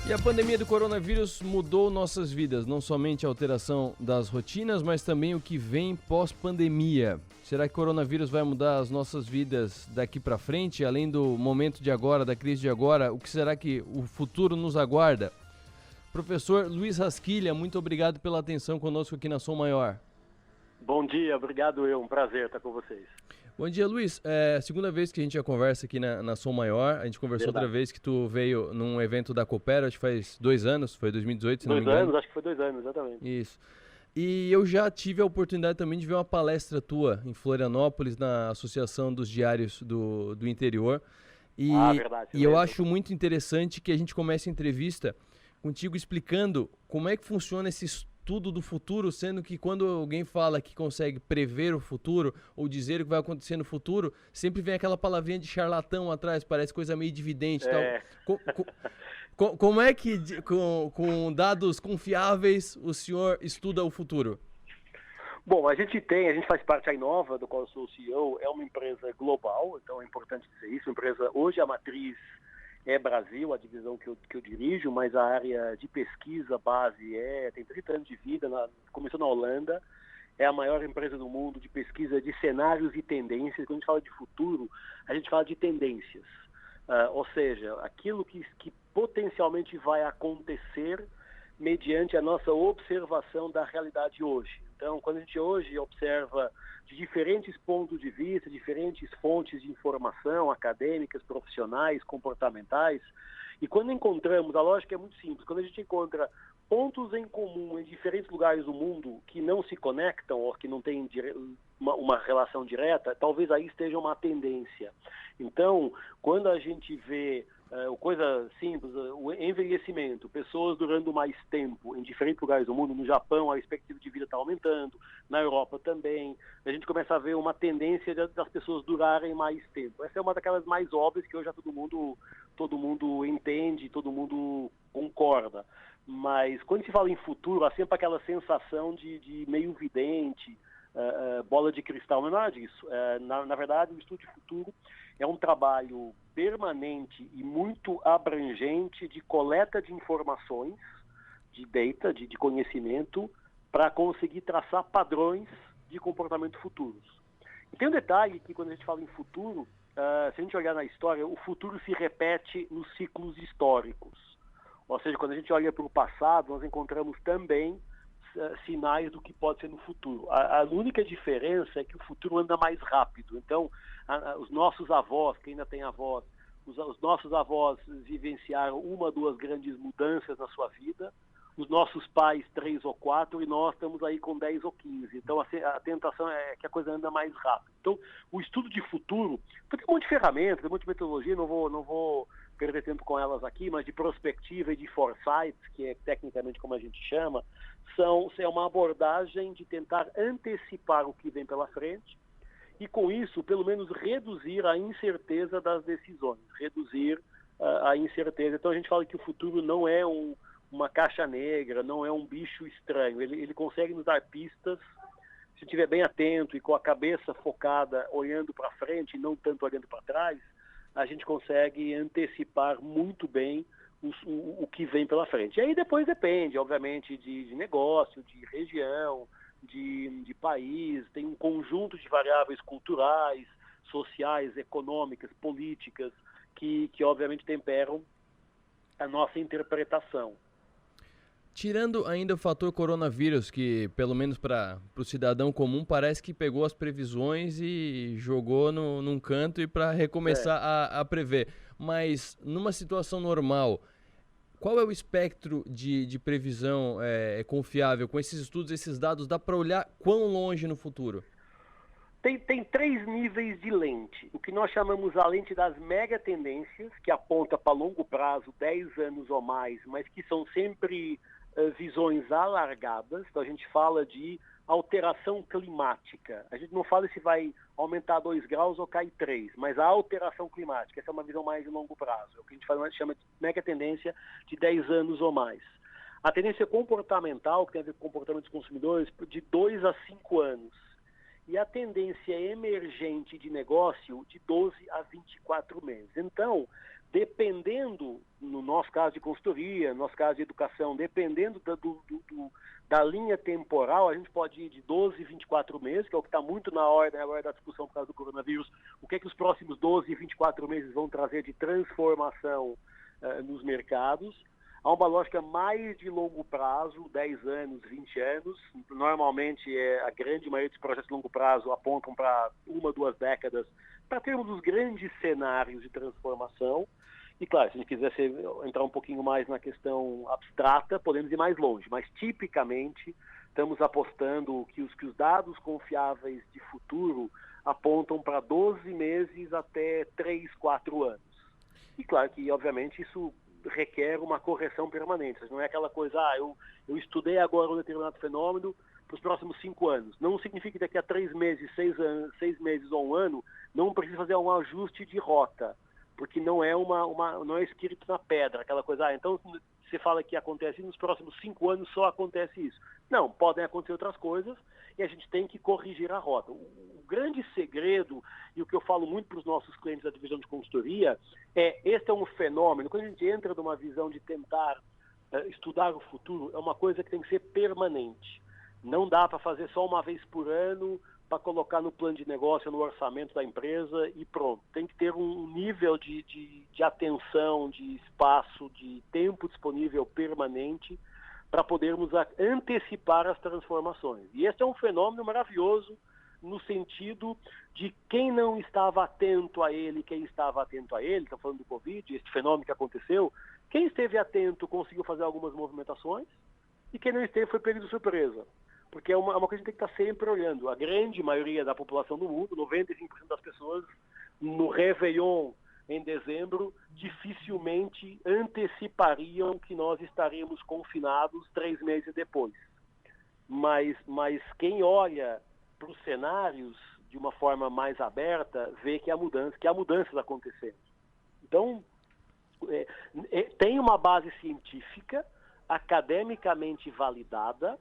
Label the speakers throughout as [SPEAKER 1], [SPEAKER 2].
[SPEAKER 1] E a pandemia do coronavírus mudou nossas vidas, não somente a alteração das rotinas, mas também o que vem pós-pandemia. Será que o coronavírus vai mudar as nossas vidas daqui para frente? Além do momento de agora, da crise de agora, o que será que o futuro nos aguarda? Professor Luiz Rasquilha, muito obrigado pela atenção conosco aqui na Som Maior.
[SPEAKER 2] Bom dia, obrigado um prazer estar com vocês.
[SPEAKER 1] Bom dia, Luiz. É a segunda vez que a gente já conversa aqui na Som Maior. A gente conversou outra vez que tu veio num evento da Coopera, acho que faz 2 anos, foi 2018, se não me engano.
[SPEAKER 2] 2 anos, acho que foi 2 anos, exatamente.
[SPEAKER 1] Isso. E eu já tive a oportunidade também de ver uma palestra tua em Florianópolis, na Associação dos Diários do Interior.
[SPEAKER 2] Verdade.
[SPEAKER 1] E eu acho muito interessante que a gente comece a entrevista contigo explicando como é que funciona esse estudo do futuro, sendo que quando alguém fala que consegue prever o futuro ou dizer o que vai acontecer no futuro, sempre vem aquela palavrinha de charlatão atrás, parece coisa meio dividente e tal. Como é que, com dados confiáveis, o senhor estuda o futuro?
[SPEAKER 2] Bom, a gente faz parte da Inova, do qual eu sou o CEO, é uma empresa global, então é importante dizer isso. A empresa, hoje a matriz é Brasil, a divisão que eu dirijo, mas a área de pesquisa base tem 30 anos de vida, começou na Holanda, é a maior empresa do mundo de pesquisa de cenários e tendências. Quando a gente fala de futuro, a gente fala de tendências, ou seja, aquilo que potencialmente vai acontecer mediante a nossa observação da realidade hoje. Então, quando a gente hoje observa de diferentes pontos de vista, diferentes fontes de informação, acadêmicas, profissionais, comportamentais, e quando encontramos, a lógica é muito simples, quando a gente encontra pontos em comum em diferentes lugares do mundo que não se conectam ou que não têm uma relação direta, talvez aí esteja uma tendência. Então, quando a gente vê coisa simples, o envelhecimento, pessoas durando mais tempo em diferentes lugares do mundo, no Japão a expectativa de vida está aumentando, na Europa também, a gente começa a ver uma tendência das pessoas durarem mais tempo. Essa é uma daquelas mais óbvias que hoje já todo mundo entende, todo mundo concorda. Mas quando se fala em futuro, há sempre aquela sensação de meio vidente, bola de cristal, não é nada disso. Na verdade, o estudo de futuro é um trabalho permanente e muito abrangente de coleta de informações, de data, de conhecimento, para conseguir traçar padrões de comportamento futuros. E tem um detalhe que quando a gente fala em futuro, se a gente olhar na história, o futuro se repete nos ciclos históricos. Ou seja, quando a gente olha para o passado, nós encontramos também sinais do que pode ser no futuro. A única diferença é que o futuro anda mais rápido. Então, os nossos avós, que ainda tem avós, os nossos avós vivenciaram 1 ou 2 grandes mudanças na sua vida, os nossos pais 3 ou 4, e nós estamos aí com 10 ou 15. Então, a tentação é que a coisa anda mais rápido. Então, o estudo de futuro, tem um monte de ferramentas, tem um monte de metodologia, não vou perder tempo com elas aqui, mas de prospectiva e de foresight, que é tecnicamente como a gente chama, é uma abordagem de tentar antecipar o que vem pela frente e, com isso, pelo menos reduzir a incerteza das decisões, reduzir a incerteza. Então, a gente fala que o futuro não é uma caixa negra, não é um bicho estranho. Ele consegue nos dar pistas, se estiver bem atento e com a cabeça focada, olhando para frente e não tanto olhando para trás, a gente consegue antecipar muito bem o que vem pela frente. E aí depois depende, obviamente, de negócio, de região, de país, tem um conjunto de variáveis culturais, sociais, econômicas, políticas, que obviamente temperam a nossa interpretação.
[SPEAKER 1] Tirando ainda o fator coronavírus, que pelo menos para o cidadão comum parece que pegou as previsões e jogou num canto e para recomeçar a prever. Mas numa situação normal, qual é o espectro de previsão confiável? Com esses estudos, esses dados, dá para olhar quão longe no futuro?
[SPEAKER 2] Tem 3 níveis de lente. O que nós chamamos a lente das mega tendências, que aponta para longo prazo, 10 anos ou mais, mas que são sempre visões alargadas. Então a gente fala de alteração climática. A gente não fala se vai aumentar 2 graus ou cair 3, mas a alteração climática, essa é uma visão mais de longo prazo. É o que a gente chama de mega tendência de 10 anos ou mais. A tendência comportamental, que tem a ver com o comportamento dos consumidores, de 2 a 5 anos. E a tendência emergente de negócio de 12 a 24 meses. Então, dependendo, no nosso caso de consultoria, no nosso caso de educação, dependendo da linha temporal, a gente pode ir de 12 a 24 meses, que é o que está muito na hora agora da discussão por causa do coronavírus, o que é que os próximos 12 e 24 meses vão trazer de transformação nos mercados. Há uma lógica mais de longo prazo, 10 anos, 20 anos. Normalmente, a grande maioria dos projetos de longo prazo apontam para 1, 2 décadas, para termos os grandes cenários de transformação. E, claro, se a gente quisesse entrar um pouquinho mais na questão abstrata, podemos ir mais longe. Mas, tipicamente, estamos apostando que os dados confiáveis de futuro apontam para 12 meses até 3, 4 anos. E, claro que, obviamente, isso requer uma correção permanente. Não é aquela coisa, eu estudei agora um determinado fenômeno para os próximos 5 anos. Não significa que daqui a 3 meses, 6 meses ou 1 ano, não precisa fazer um ajuste de rota, porque não é não é escrito na pedra, aquela coisa, então você fala que acontece nos próximos 5 anos só acontece isso. Não, podem acontecer outras coisas e a gente tem que corrigir a rota. O grande segredo, e o que eu falo muito para os nossos clientes da divisão de consultoria, este é um fenômeno, quando a gente entra numa visão de tentar estudar o futuro, é uma coisa que tem que ser permanente. Não dá para fazer só uma vez por ano, para colocar no plano de negócio, no orçamento da empresa e pronto. Tem que ter um nível de atenção, de espaço, de tempo disponível permanente para podermos antecipar as transformações. E esse é um fenômeno maravilhoso no sentido de quem não estava atento a ele, quem estava atento a ele, está falando do Covid, este fenômeno que aconteceu, quem esteve atento conseguiu fazer algumas movimentações e quem não esteve foi pego de surpresa. Porque é uma coisa que a gente tem que estar sempre olhando. A grande maioria da população do mundo, 95% das pessoas, no Réveillon em dezembro, dificilmente antecipariam que nós estaríamos confinados 3 meses depois. Mas quem olha para os cenários de uma forma mais aberta, vê que há mudanças acontecendo. Então, tem uma base científica, academicamente validada,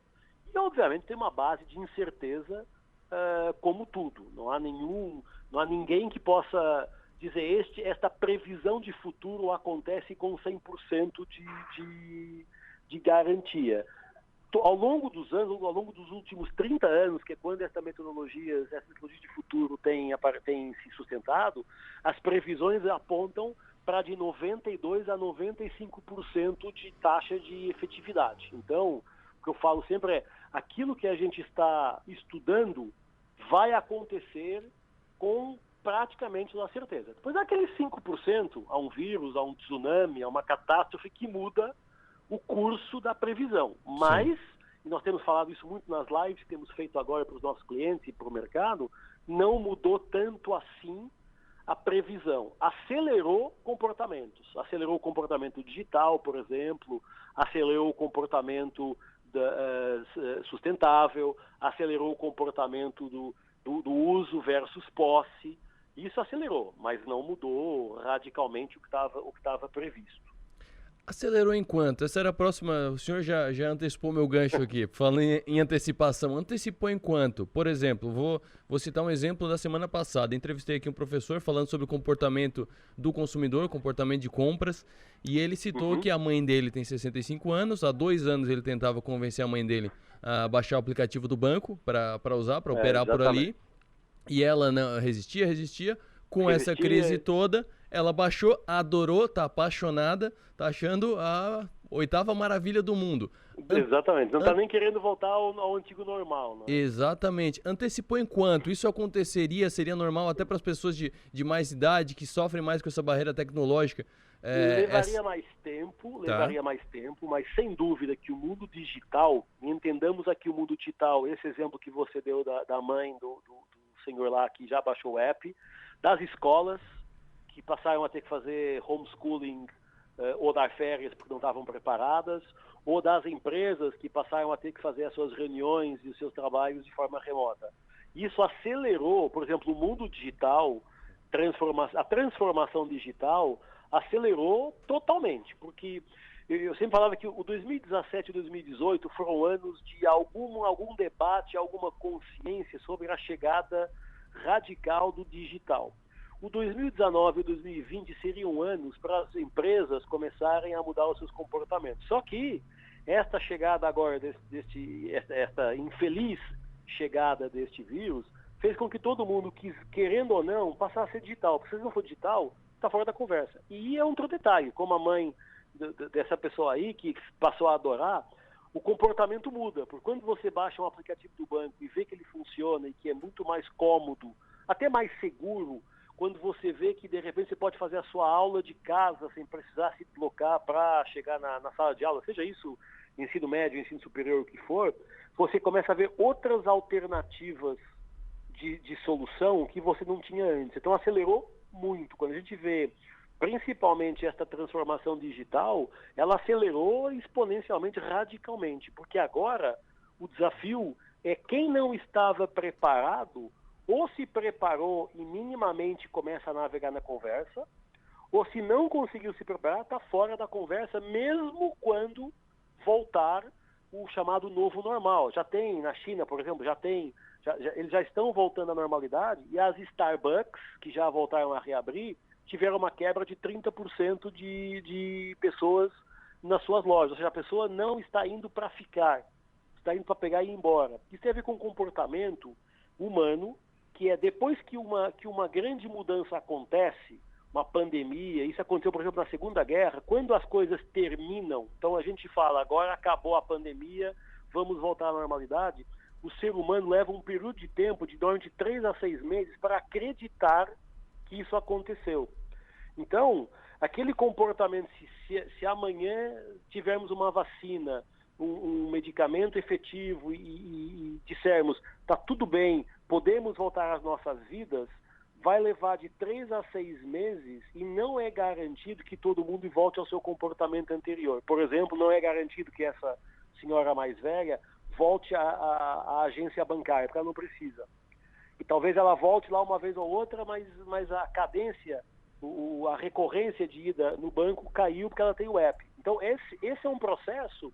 [SPEAKER 2] e, obviamente, tem uma base de incerteza, como tudo. Não há ninguém que possa dizer esta previsão de futuro acontece com 100% de garantia. Ao longo dos anos, ao longo dos últimos 30 anos, que é quando essas metodologias de futuro têm se sustentado, as previsões apontam para de 92% a 95% de taxa de efetividade. Então, o que eu falo sempre é, aquilo que a gente está estudando vai acontecer com praticamente uma certeza. Depois há aqueles 5%, há um vírus, há um tsunami, há uma catástrofe que muda o curso da previsão. Mas, e nós temos falado isso muito nas lives que temos feito agora para os nossos clientes e para o mercado, não mudou tanto assim a previsão. Acelerou comportamentos. Acelerou o comportamento digital, por exemplo, acelerou o comportamento sustentável, acelerou o comportamento do uso versus posse. Isso acelerou, mas não mudou radicalmente o que estava previsto.
[SPEAKER 1] Acelerou em quanto? Essa era a próxima. O senhor já antecipou meu gancho aqui, falando em antecipação. Antecipou em quanto? Por exemplo, vou citar um exemplo da semana passada. Entrevistei aqui um professor falando sobre o comportamento do consumidor, comportamento de compras, e ele citou que a mãe dele tem 65 anos. Há 2 anos ele tentava convencer a mãe dele a baixar o aplicativo do banco para usar, para operar por ali. E ela não resistia. Com essa crise toda, ela baixou, adorou, tá apaixonada, tá achando a 8ª maravilha do mundo.
[SPEAKER 2] Exatamente, não tá nem querendo voltar ao antigo normal. Né?
[SPEAKER 1] Exatamente. Antecipou em quanto? Isso seria normal até para as pessoas de mais idade, que sofrem mais com essa barreira tecnológica?
[SPEAKER 2] Levaria mais tempo, mas sem dúvida que o mundo digital, entendamos aqui o mundo digital, esse exemplo que você deu da mãe do senhor lá que já baixou o app, das escolas que passaram a ter que fazer homeschooling ou dar férias porque não estavam preparadas, ou das empresas que passaram a ter que fazer as suas reuniões e os seus trabalhos de forma remota. Isso acelerou, por exemplo, o mundo digital, a transformação digital acelerou totalmente, porque eu sempre falava que o 2017 e o 2018 foram anos de algum debate, alguma consciência sobre a chegada radical do digital. o 2019 e o 2020 seriam anos para as empresas começarem a mudar os seus comportamentos. Só que esta chegada agora, esta infeliz chegada deste vírus, fez com que todo mundo, querendo ou não, passasse a ser digital. Porque se não for digital, está fora da conversa. E é um outro detalhe, como a mãe dessa pessoa aí, que passou a adorar, o comportamento muda. Porque quando você baixa um aplicativo do banco e vê que ele funciona e que é muito mais cômodo, até mais seguro, quando você vê que de repente você pode fazer a sua aula de casa sem precisar se deslocar para chegar na sala de aula, seja isso ensino médio, ensino superior, o que for, você começa a ver outras alternativas de solução que você não tinha antes. Então acelerou muito. Quando a gente vê principalmente esta transformação digital, ela acelerou exponencialmente, radicalmente, porque agora o desafio é quem não estava preparado ou se preparou e minimamente começa a navegar na conversa, ou se não conseguiu se preparar, está fora da conversa, mesmo quando voltar o chamado novo normal. Já tem, na China, por exemplo, eles já estão voltando à normalidade, e as Starbucks, que já voltaram a reabrir, tiveram uma quebra de 30% de pessoas nas suas lojas. Ou seja, a pessoa não está indo para ficar, está indo para pegar e ir embora. Isso tem a ver com o comportamento humano, que é depois que uma grande mudança acontece, uma pandemia, isso aconteceu, por exemplo, na Segunda Guerra, quando as coisas terminam, então a gente fala, agora acabou a pandemia, vamos voltar à normalidade, o ser humano leva um período de tempo, de de 3 a 6 meses, para acreditar que isso aconteceu. Então, aquele comportamento, se amanhã tivermos uma vacina, um medicamento efetivo e dissermos, está tudo bem, podemos voltar às nossas vidas, vai levar de 3 a 6 meses e não é garantido que todo mundo volte ao seu comportamento anterior. Por exemplo, não é garantido que essa senhora mais velha volte à agência bancária, porque ela não precisa. E talvez ela volte lá uma vez ou outra, mas a cadência, a recorrência de ida no banco caiu porque ela tem o app. Então, esse é um processo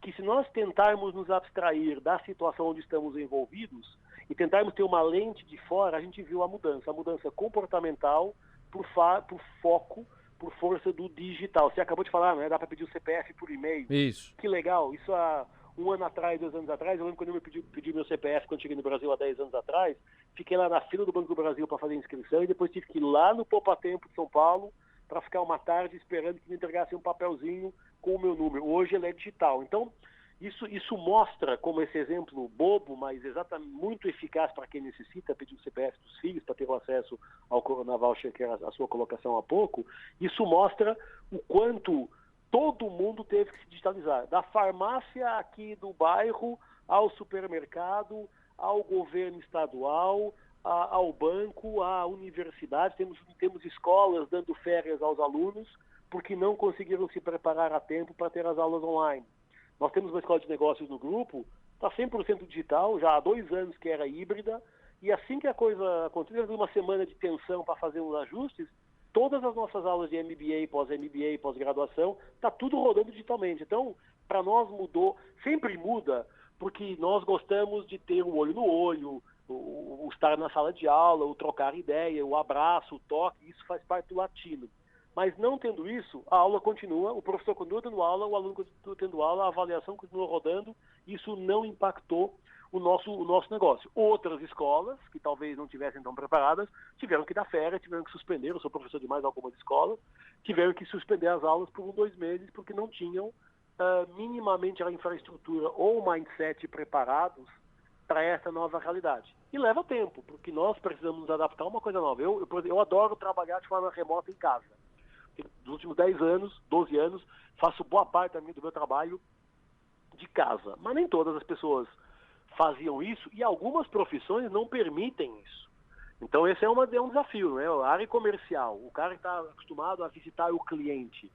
[SPEAKER 2] que, se nós tentarmos nos abstrair da situação onde estamos envolvidos e tentarmos ter uma lente de fora, a gente viu a mudança comportamental por foco, por força do digital. Você acabou de falar, né? Dá para pedir o CPF por e-mail.
[SPEAKER 1] Isso.
[SPEAKER 2] Que legal. Isso há 1 ano atrás, 2 anos atrás, eu lembro quando eu pedi meu CPF quando cheguei no Brasil há 10 anos atrás, fiquei lá na fila do Banco do Brasil para fazer a inscrição e depois tive que ir lá no Poupa Tempo de São Paulo para ficar uma tarde esperando que me entregassem um papelzinho com o meu número. Hoje ele é digital. Então, isso mostra como esse exemplo bobo, mas exatamente muito eficaz para quem necessita pedir o CPF dos filhos para ter o acesso ao Corona Voucher, que era a sua colocação há pouco, isso mostra o quanto todo mundo teve que se digitalizar. Da farmácia aqui do bairro, ao supermercado, ao governo estadual, ao banco, à universidade. Temos escolas dando férias aos alunos porque não conseguiram se preparar a tempo para ter as aulas online. Nós temos uma escola de negócios no grupo, está 100% digital, já há 2 anos que era híbrida, e assim que a coisa aconteceu, uma semana de tensão para fazer os ajustes, todas as nossas aulas de MBA, pós-MBA, pós-graduação, está tudo rodando digitalmente. Então, para nós mudou, sempre muda, porque nós gostamos de ter o olho no olho, o estar na sala de aula, o trocar ideia, o abraço, o toque, isso faz parte do latino. Mas não tendo isso, a aula continua, o professor continua tendo aula, o aluno continua tendo aula, a avaliação continua rodando, isso não impactou o nosso negócio. Outras escolas, que talvez não tivessem tão preparadas, tiveram que dar férias, tiveram que suspender, eu sou professor de mais algumas escolas, tiveram que suspender as aulas por 1 ou 2 meses, porque não tinham minimamente a infraestrutura ou o mindset preparados para essa nova realidade. E leva tempo, porque nós precisamos nos adaptar a uma coisa nova. Eu adoro trabalhar de forma remota em casa. Nos últimos 10 anos, 12 anos, faço boa parte do meu trabalho de casa. Mas nem todas as pessoas faziam isso e algumas profissões não permitem isso. Então esse é um desafio, né? A área comercial, o cara que está acostumado a visitar o cliente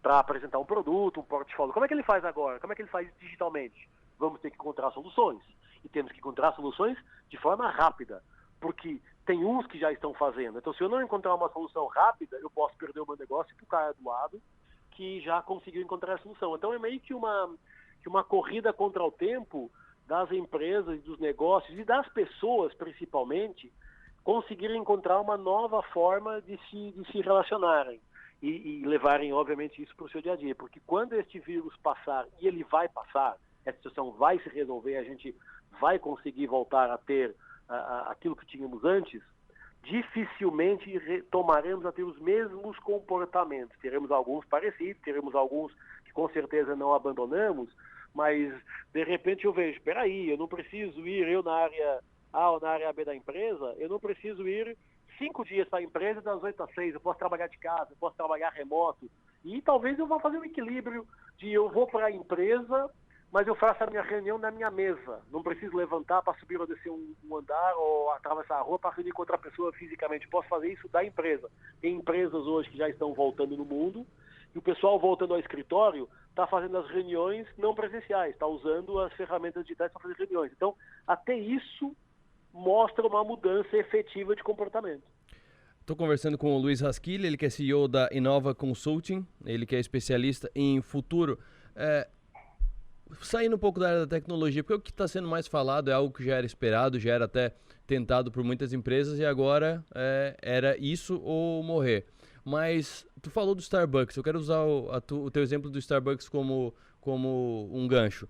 [SPEAKER 2] para apresentar um produto, um portfólio, como é que ele faz agora? Como é que ele faz digitalmente? Vamos ter que encontrar soluções. E temos que encontrar soluções de forma rápida, porque tem uns que já estão fazendo. Então, se eu não encontrar uma solução rápida, eu posso perder o meu negócio para o cara do lado que já conseguiu encontrar a solução. Então, é meio que uma corrida contra o tempo das empresas, dos negócios e das pessoas, principalmente, conseguir encontrar uma nova forma de se relacionarem e levarem, obviamente, isso para o seu dia a dia. Porque quando este vírus passar, e ele vai passar, essa situação vai se resolver, a gente vai conseguir voltar a ter aquilo que tínhamos antes, dificilmente retomaremos a ter os mesmos comportamentos. Teremos alguns parecidos, teremos alguns que com certeza não abandonamos, mas de repente eu vejo, peraí, eu não preciso ir, na área A ou na área B da empresa, eu não preciso ir 5 dias para a empresa das 8 às 6, eu posso trabalhar de casa, eu posso trabalhar remoto, e talvez eu vá fazer um equilíbrio de eu vou para a empresa, mas eu faço a minha reunião na minha mesa. Não preciso levantar para subir ou descer um andar ou atravessar a rua para reunir com outra pessoa fisicamente. Posso fazer isso da empresa. Tem empresas hoje que já estão voltando no mundo e o pessoal voltando ao escritório está fazendo as reuniões não presenciais, está usando as ferramentas digitais para fazer reuniões. Então, até isso mostra uma mudança efetiva de comportamento.
[SPEAKER 1] Estou conversando com o Luiz Rasquilha, ele que é CEO da Inova Consulting, ele que é especialista em futuro. Saindo um pouco da área da tecnologia, porque o que está sendo mais falado é algo que já era esperado, já era até tentado por muitas empresas e agora era isso ou morrer. Mas tu falou do Starbucks, eu quero usar o teu exemplo do Starbucks como um gancho.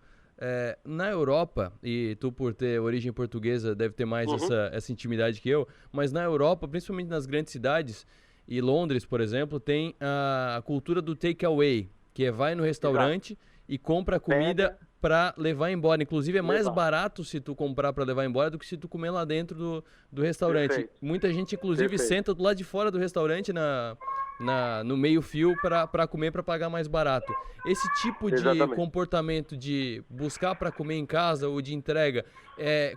[SPEAKER 1] Na Europa, e tu por ter origem portuguesa deve ter mais essa intimidade que eu, mas na Europa, principalmente nas grandes cidades, e Londres, por exemplo, tem a cultura do takeaway, que vai no restaurante e compra a comida para levar embora. Inclusive é mais barato se tu comprar para levar embora do que se tu comer lá dentro do restaurante.
[SPEAKER 2] Perfeito.
[SPEAKER 1] Muita gente inclusive senta do lado de fora do restaurante no meio fio para comer, para pagar mais barato. Esse tipo de comportamento de buscar para comer em casa ou de entrega,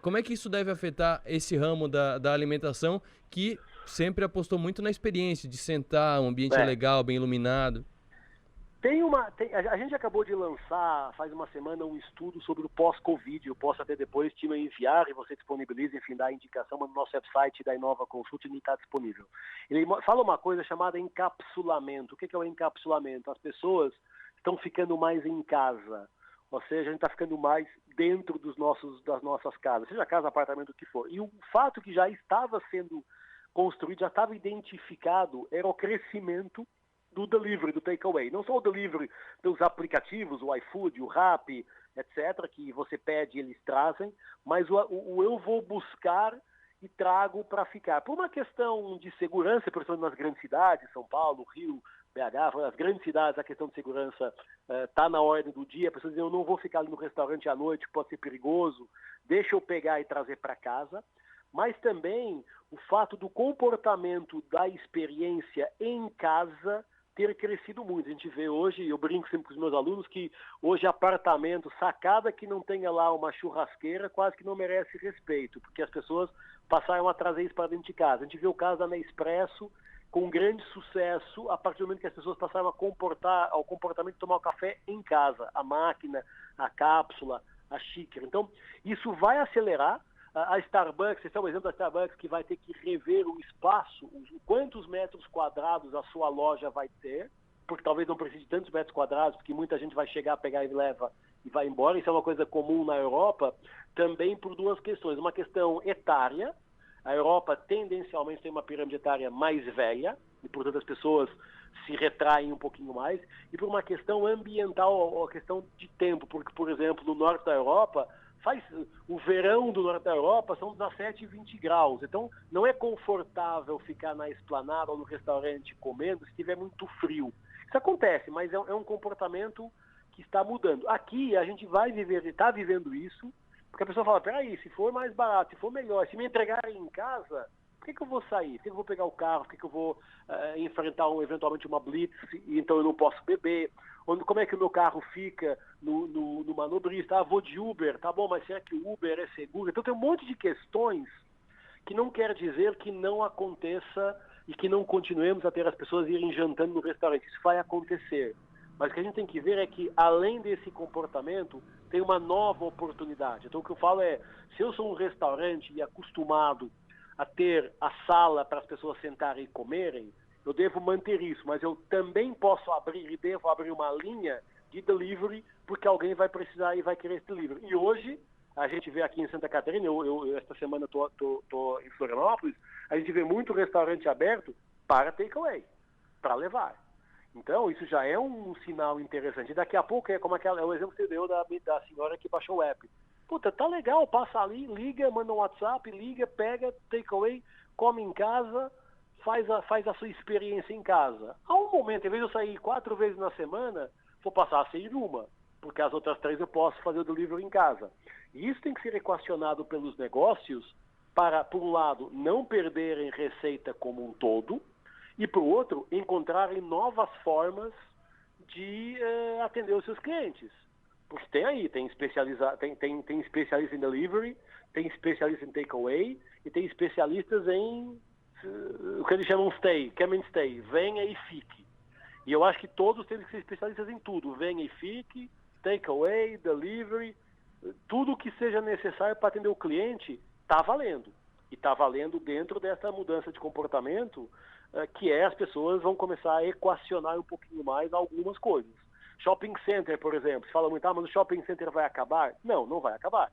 [SPEAKER 1] como é que isso deve afetar esse ramo da alimentação que sempre apostou muito na experiência de sentar, um ambiente legal, bem iluminado?
[SPEAKER 2] A gente acabou de lançar, faz uma semana, um estudo sobre o pós-Covid. Eu posso até depois te enviar e você disponibiliza, enfim, dá a indicação, mas no nosso website da Inova Consulting está disponível. Ele fala uma coisa chamada encapsulamento. O que é o encapsulamento? As pessoas estão ficando mais em casa, ou seja, a gente está ficando mais dentro das nossas casas, seja casa, apartamento, o que for. E o fato que já estava sendo construído, já estava identificado, era o crescimento do delivery, do takeaway. Não só o delivery dos aplicativos, o iFood, o Rappi, etc., que você pede e eles trazem, mas o eu vou buscar e trago para ficar. Por uma questão de segurança, principalmente nas grandes cidades, São Paulo, Rio, BH, as grandes cidades, a questão de segurança está na ordem do dia. A pessoa diz, eu não vou ficar ali no restaurante à noite, pode ser perigoso, deixa eu pegar e trazer para casa. Mas também o fato do comportamento da experiência em casa ter crescido muito. A gente vê hoje, eu brinco sempre com os meus alunos, que hoje apartamento, sacada que não tenha lá uma churrasqueira, quase que não merece respeito, porque as pessoas passaram a trazer isso para dentro de casa. A gente vê o caso da Nespresso com grande sucesso a partir do momento que as pessoas passaram ao comportamento de tomar o café em casa, a máquina, a cápsula, a xícara. Então, isso vai acelerar. A Starbucks, esse é o exemplo da Starbucks, que vai ter que rever o espaço, quantos metros quadrados a sua loja vai ter, porque talvez não precise de tantos metros quadrados, porque muita gente vai chegar, pegar e leva e vai embora. Isso é uma coisa comum na Europa, também por duas questões. Uma questão etária, a Europa tendencialmente tem uma pirâmide etária mais velha, e portanto as pessoas se retraem um pouquinho mais, e por uma questão ambiental, ou questão de tempo, porque, por exemplo, no norte da Europa, o verão do norte da Europa são 17 e 20 graus. Então, não é confortável ficar na esplanada ou no restaurante comendo se estiver muito frio. Isso acontece, mas é um comportamento que está mudando. Aqui, a gente vai viver, está vivendo isso, porque a pessoa fala, peraí, se for mais barato, se for melhor, se me entregarem em casa, por que eu vou sair? Por que eu vou pegar o carro? Por que eu vou enfrentar eventualmente uma blitz e então eu não posso beber? Como é que o meu carro fica no manobrista? Vou de Uber, tá bom, mas será que o Uber é seguro? Então tem um monte de questões que não quer dizer que não aconteça e que não continuemos a ter as pessoas irem jantando no restaurante. Isso vai acontecer. Mas o que a gente tem que ver é que, além desse comportamento, tem uma nova oportunidade. Então o que eu falo é, se eu sou um restaurante e acostumado a ter a sala para as pessoas sentarem e comerem, eu devo manter isso, mas eu também posso abrir e devo abrir uma linha de delivery, porque alguém vai precisar e vai querer esse delivery. E hoje, a gente vê aqui em Santa Catarina, eu esta semana estou em Florianópolis, A gente vê muito restaurante aberto para takeaway, para levar. Então, isso já é um sinal interessante. Daqui a pouco é como o exemplo que você deu da senhora que baixou o app. Puta, tá legal, passa ali, liga, manda um WhatsApp, liga, pega, takeaway, come em casa, faz a sua experiência em casa. Há um momento, em vez de eu sair 4 vezes na semana, vou passar a sair uma, porque as outras 3 eu posso fazer o delivery em casa. E isso tem que ser equacionado pelos negócios para, por um lado, não perderem receita como um todo, e, por outro, encontrarem novas formas de atender os seus clientes. Porque tem especialista em delivery, tem especialista em takeaway e tem especialistas em o que eles chamam come and stay, venha e fique. E eu acho que todos têm que ser especialistas em tudo, venha e fique, takeaway, delivery, tudo que seja necessário para atender o cliente está valendo. E está valendo dentro dessa mudança de comportamento, que as pessoas vão começar a equacionar um pouquinho mais algumas coisas. Shopping center, por exemplo, se fala muito, mas o shopping center vai acabar? Não, não vai acabar.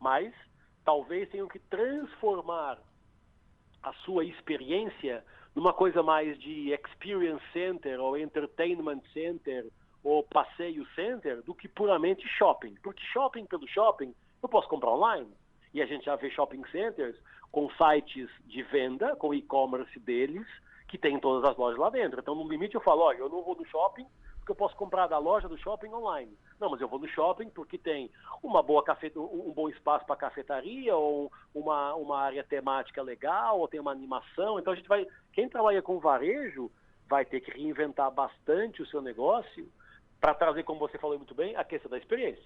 [SPEAKER 2] Mas talvez tenham que transformar a sua experiência numa coisa mais de experience center ou entertainment center ou passeio center do que puramente shopping. Porque shopping pelo shopping eu posso comprar online. E a gente já vê shopping centers com sites de venda, com e-commerce deles, que tem todas as lojas lá dentro. Então, no limite, eu falo, olha, eu não vou no shopping porque eu posso comprar da loja do shopping online. Não, mas eu vou no shopping porque tem um bom espaço para cafetaria, ou uma área temática legal, ou tem uma animação. Então, quem trabalha com varejo vai ter que reinventar bastante o seu negócio para trazer, como você falou muito bem, a questão da experiência.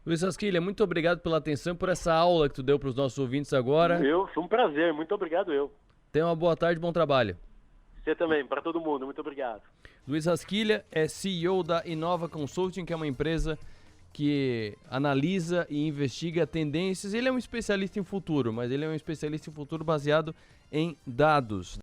[SPEAKER 1] Luiz Rasquilha, muito obrigado pela atenção, por essa aula que tu deu para os nossos ouvintes agora.
[SPEAKER 2] Foi um prazer, muito obrigado eu.
[SPEAKER 1] Tenha uma boa tarde, bom trabalho.
[SPEAKER 2] Você também, para todo mundo, muito obrigado.
[SPEAKER 1] Luiz Rasquilha é CEO da Inova Consulting, que é uma empresa que analisa e investiga tendências. Ele é um especialista em futuro, mas ele é um especialista em futuro baseado em dados.